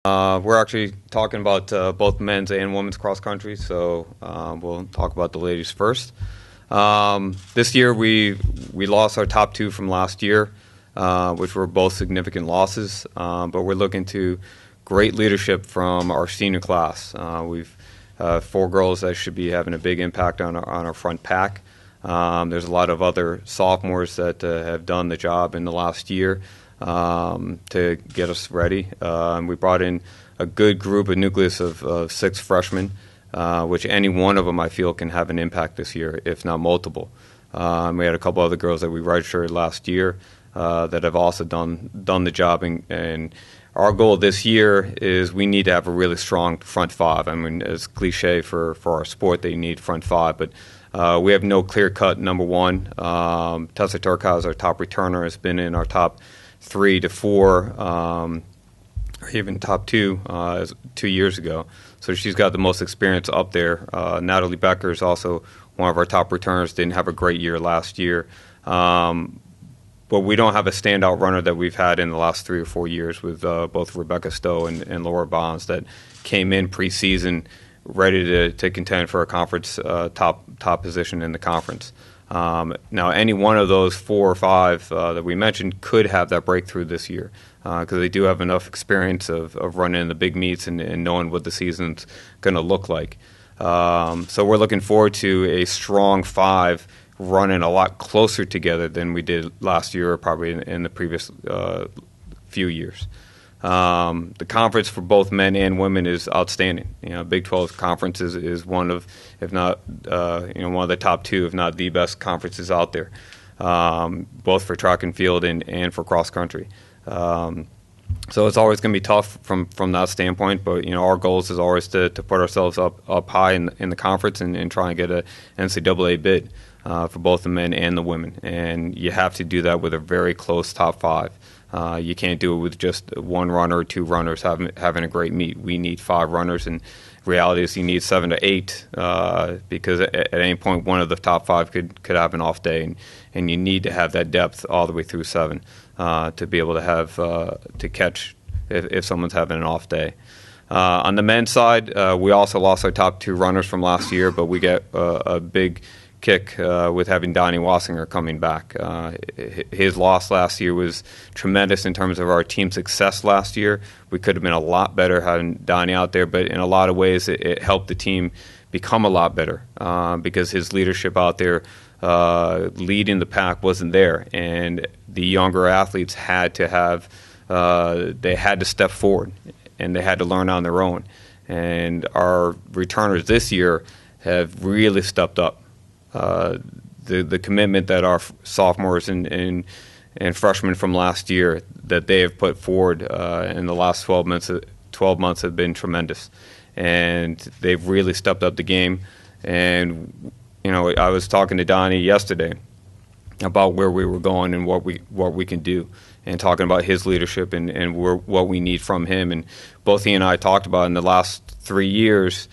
We're actually talking about both men's and women's cross country, so we'll talk about the ladies first. This year we lost our top two from last year, which were both significant losses, but we're looking to great leadership from our senior class. We've four girls that should be having a big impact on our front pack. There's a lot of other sophomores that have done the job in the last year to get us ready. We brought in a good group, a nucleus of six freshmen, which any one of them I feel can have an impact this year, if not multiple. We had a couple other girls that we redshirted last year that have also done the job, and our goal this year is we need to have a really strong front five. I mean, it's cliche for our sport that you need front five, but we have no clear-cut number one. Tessa Turkau is our top returner, has been in our top 3 to 4, or even top 2 2 years ago. So she's got the most experience up there. Natalie Becker is also one of our top returners, didn't have a great year last year. But we don't have a standout runner that we've had in the last 3 or 4 years with both Rebecca Stowe and Laura Bonds that came in preseason ready to contend for a conference top position in the conference. Now, any one of those 4 or 5 that we mentioned could have that breakthrough this year because they do have enough experience of running in the big meets and knowing what the season's going to look like. So we're looking forward to a strong 5 running a lot closer together than we did last year or probably in the previous few years. The conference for both men and women is outstanding. Big 12 conference is one of, if not, one of the top 2, if not the best conferences out there, both for track and field and for cross country. So it's always going to be tough from that standpoint. But our goals is always to put ourselves up high in the conference and try and get a NCAA bid for both the men and the women. And you have to do that with a very close top 5. You can't do it with just 1 runner or 2 runners having a great meet. We need 5 runners, and reality is you need 7 to 8 because at any point one of the top 5 could have an off day, and you need to have that depth all the way through 7 to be able to have to catch if someone's having an off day. On the men's side, we also lost our top 2 runners from last year, but we get a big kick with having Donnie Wassinger coming back. His loss last year was tremendous in terms of our team success last year. We could have been a lot better having Donnie out there, but in a lot of ways it helped the team become a lot better because his leadership out there leading the pack wasn't there, and the younger athletes had to have they had to step forward and they had to learn on their own. And our returners this year have really stepped up. The commitment that our sophomores and freshmen from last year that they have put forward in the last 12 months have been tremendous, and they've really stepped up the game. And I was talking to Donnie yesterday about where we were going and what we can do, and talking about his leadership and what we need from him. And both he and I talked about in the last 3 years.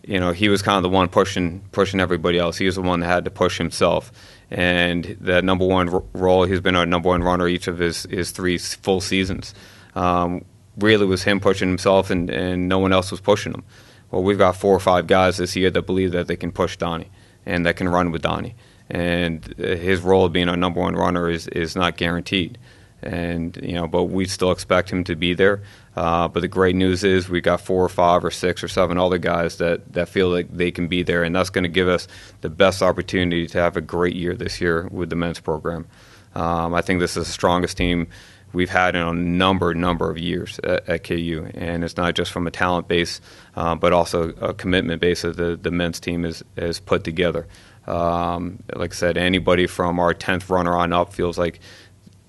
He was kind of the one pushing everybody else. He was the one that had to push himself. And that number 1 role, he's been our number 1 runner each of his 3 full seasons. Really was him pushing himself, and no one else was pushing him. Well, we've got 4 or 5 guys this year that believe that they can push Donnie and that can run with Donnie. And his role of being our number 1 runner is not guaranteed. And but we still expect him to be there. But the great news is we got 4 or 5 or 6 or 7 other guys that feel like they can be there, and that's going to give us the best opportunity to have a great year this year with the men's program. I think this is the strongest team we've had in a number of years at KU, and it's not just from a talent base, but also a commitment base that the men's team is put together. Like I said, anybody from our 10th runner on up feels like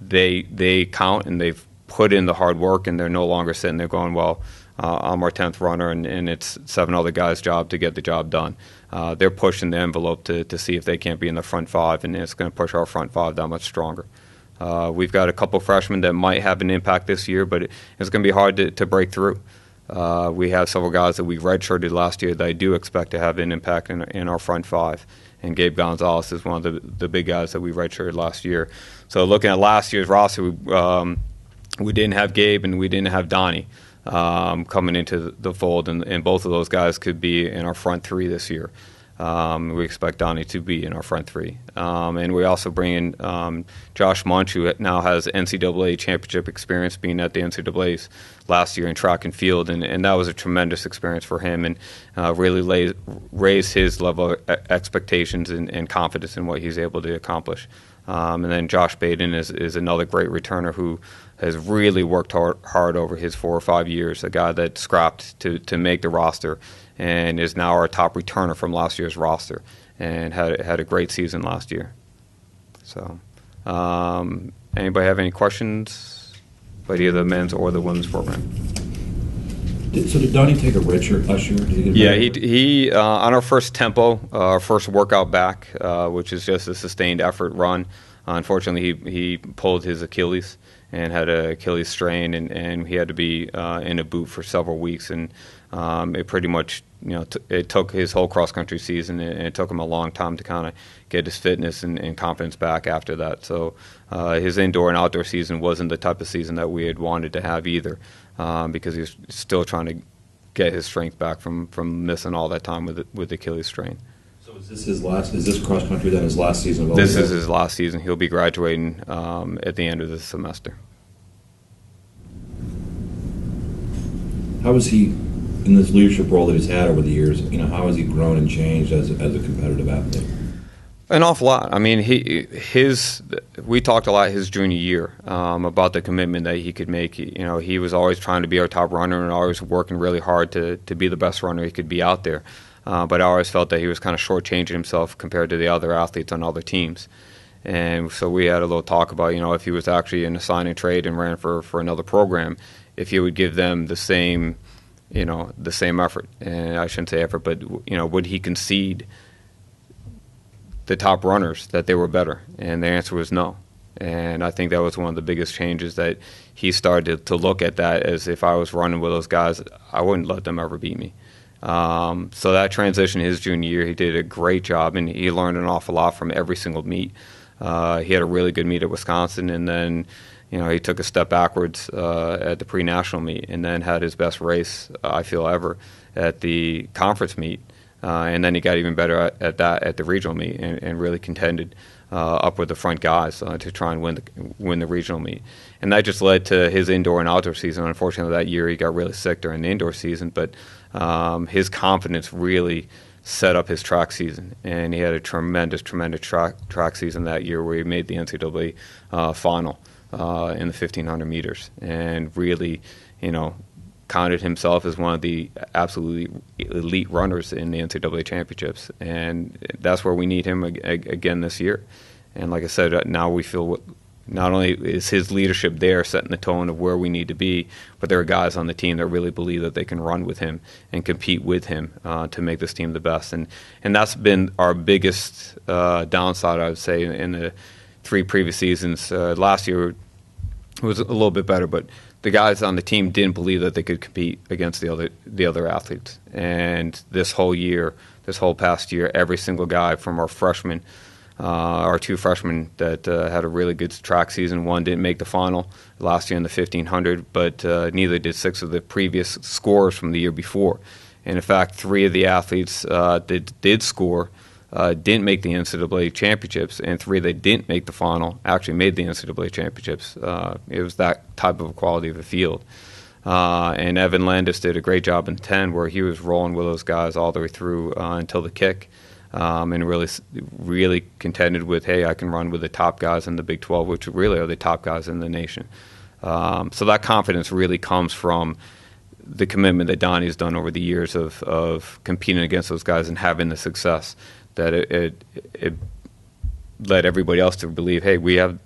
they count and they've put in the hard work, and they're no longer sitting there going, well, I'm our 10th runner and it's 7 other guys' job to get the job done. They're pushing the envelope to see if they can't be in the front 5, and it's going to push our front 5 that much stronger. We've got a couple freshmen that might have an impact this year, but it's going to be hard to break through. We have several guys that we redshirted last year that I do expect to have an impact in our front 5. And Gabe Gonzalez is one of the big guys that we redshirted last year. So looking at last year's roster, we didn't have Gabe and we didn't have Donnie. coming into the fold, and both of those guys could be in our front three this year. We expect Donnie to be in our front three. And we also bring in Josh Munch, who now has NCAA championship experience, being at the NCAAs last year in track and field. And that was a tremendous experience for him, and really raised his level of expectations and confidence in what he's able to accomplish. And then Josh Baden is another great returner who has really worked hard over his 4 or 5 years, a guy that scrapped to make the roster and is now our top returner from last year's roster and had a great season last year. So anybody have any questions about either the men's or the women's program? So did Donnie take a red shirt last year? Did he get Yeah, he on our first tempo, our first workout back, which is just a sustained effort run. Unfortunately, he pulled his Achilles and had an Achilles strain, and he had to be in a boot for several weeks. And it pretty much, it took his whole cross-country season, and it took him a long time to kind of get his fitness and confidence back after that. So his indoor and outdoor season wasn't the type of season that we had wanted to have either, because he was still trying to get his strength back from missing all that time with the Achilles strain. So is this cross country then his last season? Of This is his last season. He'll be graduating at the end of this semester. How is he in this leadership role that he's had over the years? How has he grown and changed as a competitive athlete? An awful lot. I mean, we talked a lot his junior year about the commitment that he could make. He was always trying to be our top runner and always working really hard to be the best runner he could be out there. But I always felt that he was kind of shortchanging himself compared to the other athletes on other teams. And so we had a little talk about, if he was actually in a sign and trade and ran for another program, if he would give them the same effort. And I shouldn't say effort, but, would he concede the top runners that they were better? And the answer was no. And I think that was one of the biggest changes, that he started to look at that as, if I was running with those guys, I wouldn't let them ever beat me. So that transition his junior year, he did a great job, and he learned an awful lot from every single meet. He had a really good meet at Wisconsin, and then he took a step backwards at the pre-national meet, and then had his best race, I feel, ever at the conference meet. And then he got even better at the regional meet, and really contended up with the front guys to try and win the regional meet. And that just led to his indoor and outdoor season. Unfortunately, that year he got really sick during the indoor season, but his confidence really set up his track season, and he had a tremendous track season that year, where he made the NCAA final in the 1,500 meters, and really, counted himself as one of the absolutely elite runners in the NCAA championships. And that's where we need him again this year. And like I said, now we feel not only is his leadership there setting the tone of where we need to be, but there are guys on the team that really believe that they can run with him and compete with him to make this team the best. And that's been our biggest downside, I would say, in the 3 previous seasons. Last year was a little bit better, but the guys on the team didn't believe that they could compete against the other athletes. And this whole past year, every single guy from our freshmen, our 2 freshmen that had a really good track season. One didn't make the final last year in the 1,500, but neither did 6 of the previous scorers from the year before. And in fact, 3 of the athletes that did score didn't make the NCAA championships, and 3 that didn't make the final actually made the NCAA championships. It was that type of quality of a field. And Evan Landis did a great job in 10, where he was rolling with those guys all the way through until the kick, and really contended with, hey, I can run with the top guys in the Big 12, which really are the top guys in the nation. So that confidence really comes from the commitment that Donnie's done over the years of competing against those guys and having the success, that it led everybody else to believe, hey, we have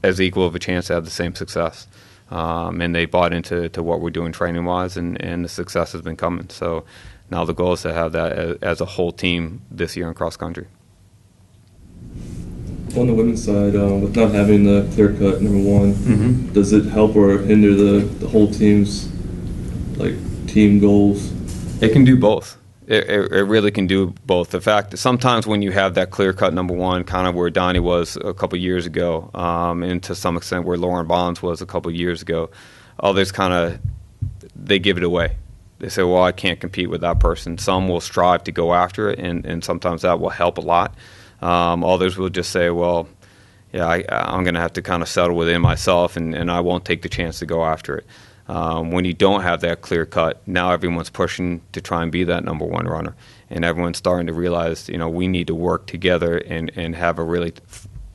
as equal of a chance to have the same success. And they bought into what we're doing training-wise, and the success has been coming. So now the goal is to have that as a whole team this year in cross-country. On the women's side, with not having the clear-cut number one, does it help or hinder the whole team's team goals? It can do both. It really can do both. The fact that sometimes when you have that clear-cut number one, kind of where Donnie was a couple years ago, and to some extent where Lauren Bonds was a couple years ago, others kind of they give it away. They say, well, I can't compete with that person. Some will strive to go after it, and sometimes that will help a lot. Others will just say, well, yeah, I'm going to have to kind of settle within myself, and I won't take the chance to go after it. When you don't have that clear cut, now everyone's pushing to try and be that number one runner, and everyone's starting to realize, we need to work together and have a really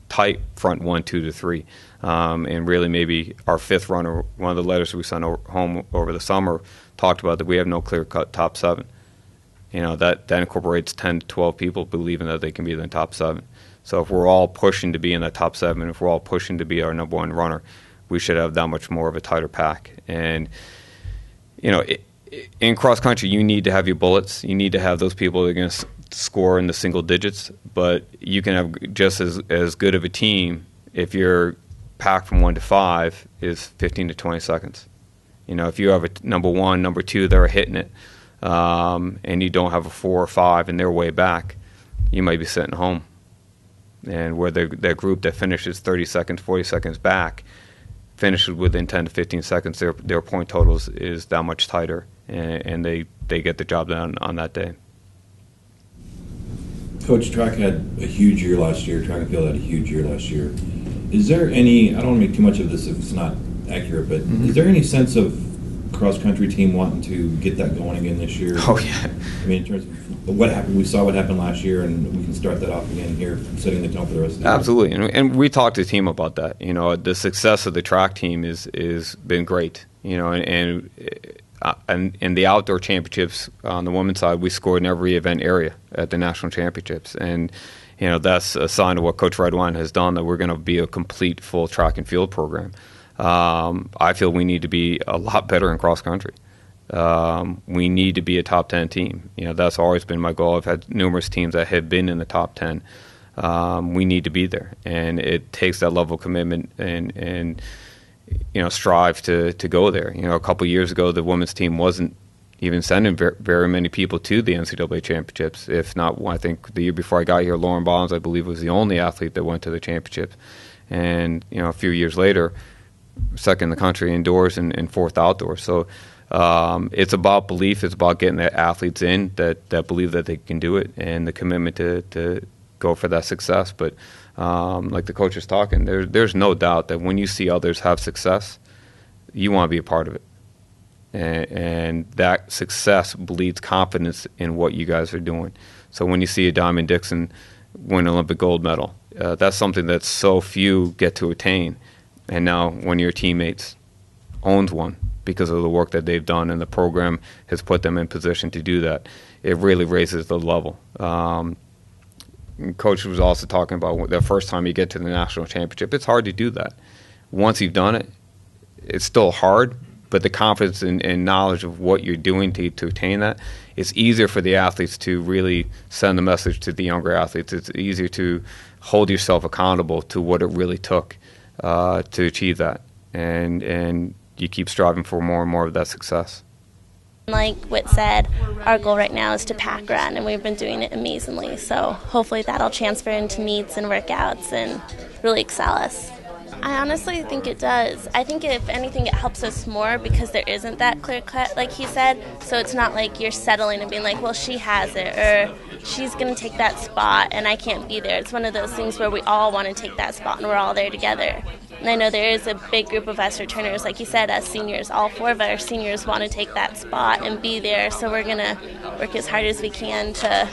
tight front 1, 2 to 3. And really maybe our fifth runner, one of the letters we sent home over the summer, talked about that we have no clear-cut top 7. That incorporates 10 to 12 people believing that they can be in the top 7. So if we're all pushing to be in that top 7, if we're all pushing to be our number one runner, we should have that much more of a tighter pack. And, in cross-country, you need to have your bullets. You need to have those people that are going to score in the single digits. But you can have just as good of a team if your pack from 1 to 5 is 15 to 20 seconds. If you have a number 1, number 2 that are hitting it, and you don't have a 4 or 5 and they're way back, you might be sitting home. And where that group that finishes 30 seconds, 40 seconds back finishes within 10 to 15 seconds, their point totals is that much tighter, and they get the job done on that day. Coach, track had a huge year last year. Track and field had a huge year last year. Is there any, I don't want to make too much of this if it's not accurate, but is there any sense of cross-country team wanting to get that going again this year? Oh, yeah. I mean, in terms of what happened, we saw what happened last year, and we can start that off again here, setting the tone for the rest of the year. Absolutely, and we talked to the team about that. The success of the track team is been great. And in the outdoor championships on the women's side, we scored in every event area at the national championships, and that's a sign of what Coach Redwine has done, that we're going to be a complete full track and field program. I feel we need to be a lot better in cross country. We need to be a top 10 team. That's always been my goal. I've had numerous teams that have been in the top 10. We need to be there, and it takes that level of commitment and strive to go there. A couple of years ago, the women's team wasn't even sending very many people to the NCAA championships. If not, I think the year before I got here, Lauren Bonds, I believe, was the only athlete that went to the championships. And a few years later, second in the country indoors and fourth outdoors. So it's about belief. It's about getting the athletes in that believe that they can do it, and the commitment to go for that success. But like the coach is talking, there's no doubt that when you see others have success, you want to be a part of it. And that success bleeds confidence in what you guys are doing. So when you see a Diamond Dixon win an Olympic gold medal, that's something that so few get to attain. And now one of your teammates owns one because of the work that they've done, and the program has put them in position to do that. It really raises the level. Coach was also talking about the first time you get to the national championship. It's hard to do that. Once you've done it, it's still hard, but the confidence and knowledge of what you're doing to attain that, it's easier for the athletes to really send the message to the younger athletes. It's easier to hold yourself accountable to what it really took to achieve that, and you keep striving for more and more of that success. Like Whit said, our goal right now is to pack run, and we've been doing it amazingly. So hopefully that'll transfer into meets and workouts and really excel us. I honestly think it does. I think if anything, it helps us more because there isn't that clear cut, like he said. So it's not like you're settling and being like, well, she has it, or she's going to take that spot and I can't be there. It's one of those things where we all want to take that spot and we're all there together. And I know there is a big group of us returners, like you said, us seniors. All 4 of our seniors want to take that spot and be there. So we're going to work as hard as we can to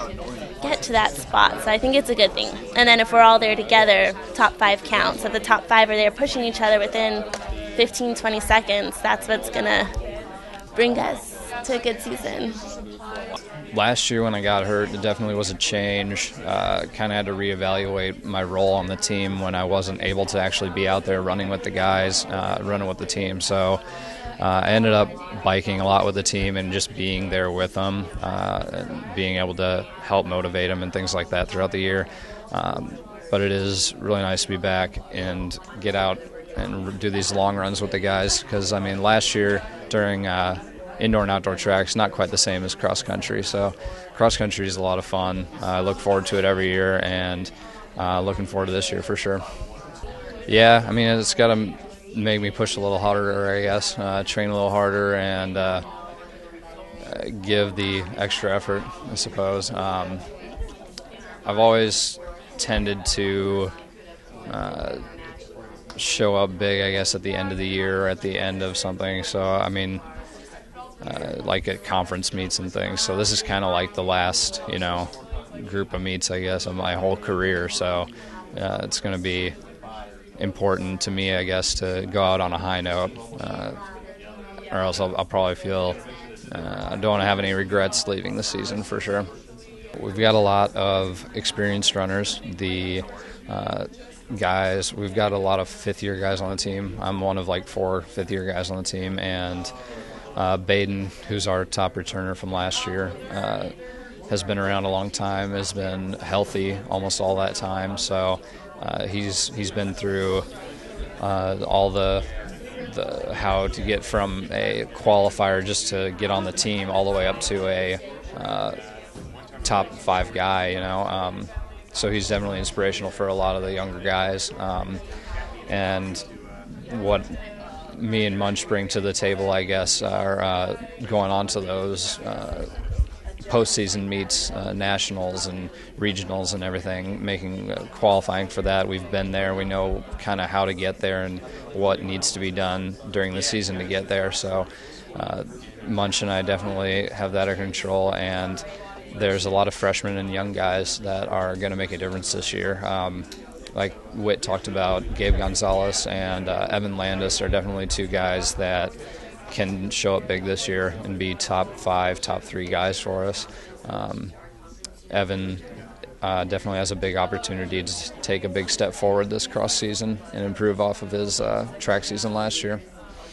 get to that spot. So I think it's a good thing. And then if we're all there together, top 5 counts. If the top 5 are there pushing each other within 15, 20 seconds, that's what's going to bring us to a good season. Last year when I got hurt, it definitely was a change. Kind of had to reevaluate my role on the team when I wasn't able to actually be out there running with the guys, running with the team. So I ended up biking a lot with the team and just being there with them, and being able to help motivate them and things like that throughout the year. But it is really nice to be back and get out and do these long runs with the guys because, I mean, last year during indoor and outdoor tracks, not quite the same as cross country. So cross country is a lot of fun. I look forward to it every year, and looking forward to this year for sure. Yeah, I mean, it's got to make me push a little harder, I guess, train a little harder, and give the extra effort, I suppose. I've always tended to show up big, I guess, at the end of the year or at the end of something. So, I mean, like at conference meets and things. So this is kind of like the last, group of meets, I guess, of my whole career. So it's going to be important to me, I guess, to go out on a high note, or else I'll probably feel I don't want to have any regrets leaving the season for sure. We've got a lot of experienced runners. The guys, we've got a lot of fifth-year guys on the team. I'm one of like 4 fifth-year guys on the team, and Baden, who's our top returner from last year, has been around a long time, has been healthy almost all that time. So he's been through all the how to get from a qualifier just to get on the team all the way up to a top 5 guy, so he's definitely inspirational for a lot of the younger guys. And what me and Munch bring to the table, I guess, are going on to those postseason meets, nationals and regionals and everything, qualifying for that. We've been there. We know kind of how to get there and what needs to be done during the season to get there. So Munch and I definitely have that under control, and there's a lot of freshmen and young guys that are going to make a difference this year. Like Whit talked about, Gabe Gonzalez and Evan Landis are definitely 2 guys that can show up big this year and be top 5, top 3 guys for us. Evan definitely has a big opportunity to take a big step forward this cross season and improve off of his track season last year.